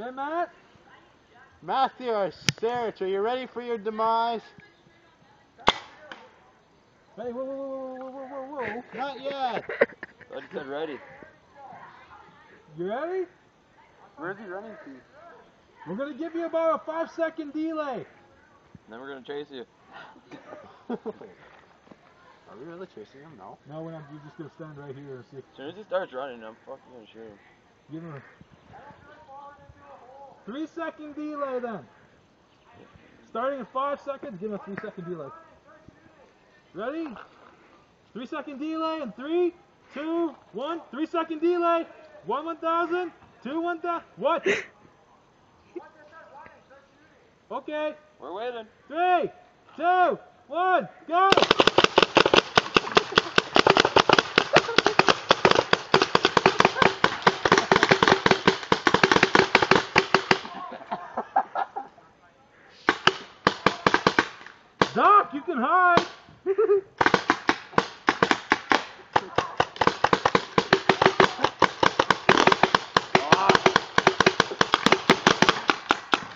Okay, Matt? Matthew or Serge, are you ready for your demise? Hey, whoa. Not yet. I just said ready. You ready? Where's he running to? We're going to give you about a 5-second delay. Then we're gonna chase you. Are we really chasing him? No. No, we're not. You're just going to stand right here and see. As soon as he starts running, I'm fucking gonna shoot him. Give him a 3-second delay then. Starting in 5 seconds, give him a 3-second delay. Ready? 3-second delay in 3, 2, 1. 3-second delay. 1,000. 2, 1,000. What? Okay. We're waiting. 3, 2, 1, go! Doc, you can hide!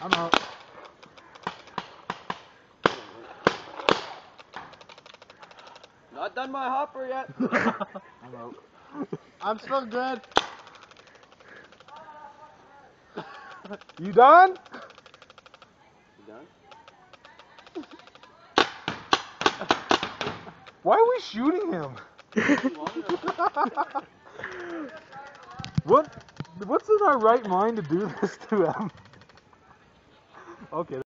I'm out. Not done my hopper yet. I'm out. I'm still good. You done? You done? Why are we shooting him? What's in our right mind to do this to him? Okay.